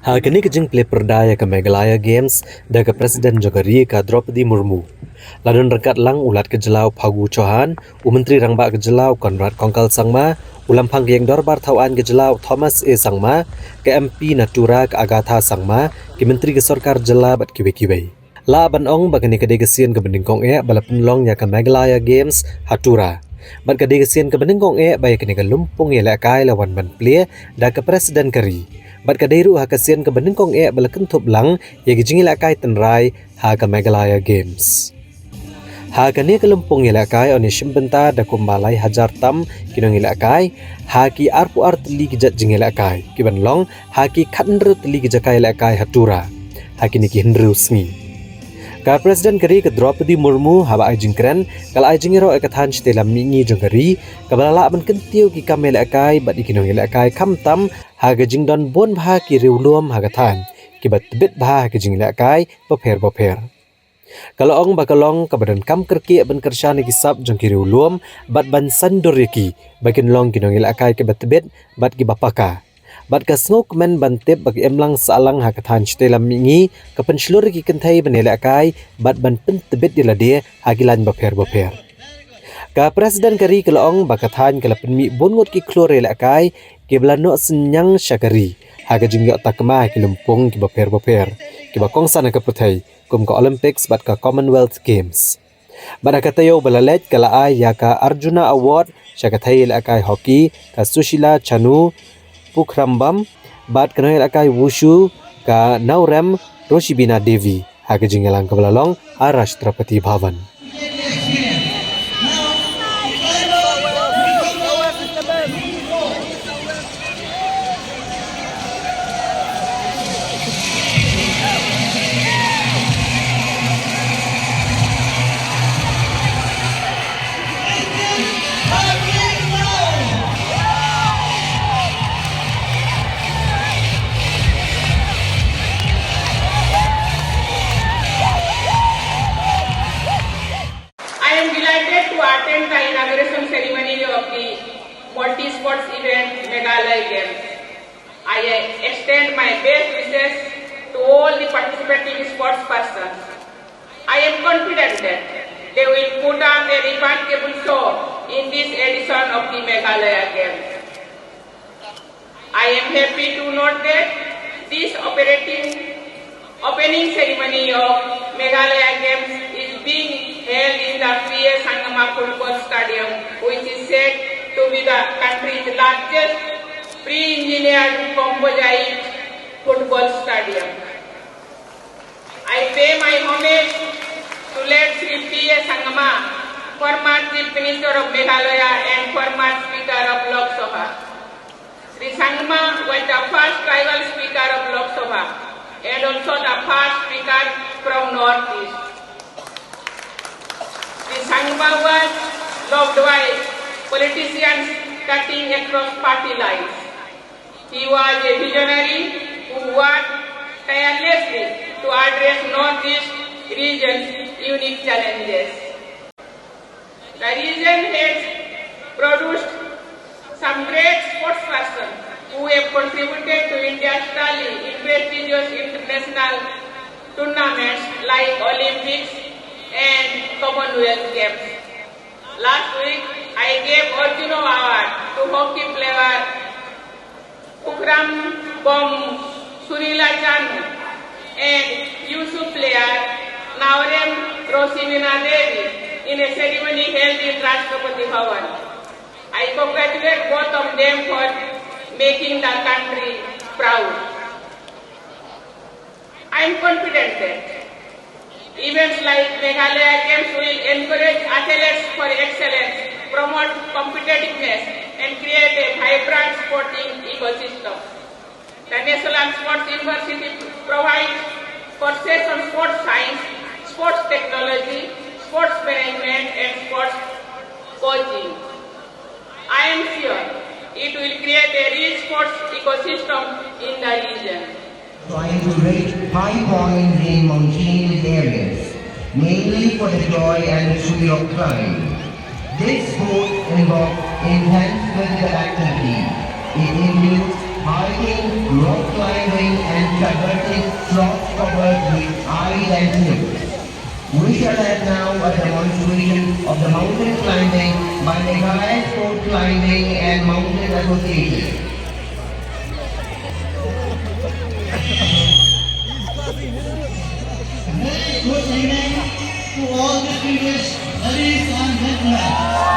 Kini kejeng play perdaya ke Meghalaya Games dan ke Presiden Jogari ke Draupadi Murmu. Ladon rekat lang ulat ke Jelau Phagu Chauhan, Menteri Rangba ke Jelau Konrad Kongkal Sangma, ulam panggeng Dorbar Tauan ke Jelau Thomas E Sangma, ke MP Natura ke Agatha Sangma, ke Menteri ke Sorkar Jela bat kiwe-kiwe. La ban ong bagani ke degesian ke Bendingkong bala penlong ya ke Meghalaya Games Hatura. Bat ke degesian ke Bendingkong baik ke lumpung ya lakai lawan ban play da ke Presiden Kari. Bat kadairu ha kasian ke Bendingkong bala kentup lang ya gijingi lakai tenrai ha ke Meghalaya Games. Ha kani ke lumpung ilakai oni shimbenta da kumbalai hajar tam kinong ilakai ha ki arpu art li gijat jing ilakai ki banlong ha ki khandru li gijakai ilakai hatura ha kini ki hendru sngi. Ka Presiden Kari ke Draupadi Murmu haba ai jingkren kala ai jingiro ekathan stela mingi jongari kabala ban kentiu ki kamel akai bat ikinong ilakai kamtam ha ga jingdon bon bha ki riulum ha gathan ki bat bit bha ki jing ilakai paper. Kalau ong bakalong kabadan kam kerki ban kersyane ki sab jong ki riulum bat ban sandur ki bakin long kinong ilakai ki bat bit bat ki bapaka. Bat ka snok men bantip bagi emlang salang hakathan stela mingi ka penslur ki kentai benela kai bat ban pentebet dila dia hagilan baper. Ka Presiden Kari kelong bakathan kala penmi bongot ki klore la kai ki blano senyang syakari haga jingyo takma ki lumpung ki baper ki bakong sana ka putai kum ka Olympics bat ka Commonwealth Games. Bat katayo balalet kala ay ya ka Arjuna Award syakatai la kai hoki ka Sushila Chanu Pukrambam bat kenal akai wushu ka Naurem Roshibina Devi haga jingalang ke belalong Rashtrapati Bhavan. I am delighted to attend the inauguration ceremony of the multi-sports event Meghalaya Games. I extend my best wishes to all the participating sports persons. I am confident that they will put on a remarkable show in this edition of the Meghalaya Games. I am happy to note that this opening ceremony of Meghalaya Games is being held in the P.A. Sangama Football Stadium, which is said to be the country's largest pre-engineered composite football stadium. I pay my homage to late Sri P.A. Sangama, former Chief Minister of Meghalaya and former Speaker of Lok Sabha. Sri Sangama was the first tribal Speaker of Lok Sabha and also the first Speaker from Northeast. Sri Sangama was loved by politicians cutting across party lines. He was a visionary who worked tirelessly to address Northeast region's unique challenges. The region has produced some great sportspersons who have contributed to India's tally in prestigious international tournaments like Olympics and Commonwealth Games. Last week, I gave Arjuna Award to hockey player Pukrambam Surila Chanu and Yusuf player Naurem Roshibina Devi in a ceremony held in Rashtrapati Bhavan. I congratulate both of them for making the country proud. I am confident that events like Meghalaya Games will encourage athletes for excellence, promote competitiveness, and create a vibrant sporting ecosystem. The National Sports University provides courses on sports science, sports technology, sports management, and sports coaching. I am sure it will create a rich sports ecosystem in the region. Trying to rate high points in mountainous areas, mainly for the joy and the thrill of climbing. This sport involves intense physical activity. It includes hiking, rock climbing, and traversing slots covered with ice and snow. We shall have now a demonstration of the mountain climbing by Meghalaya Sport Climbing and Mountain Association. Very good evening to all the students, ladies and gentlemen.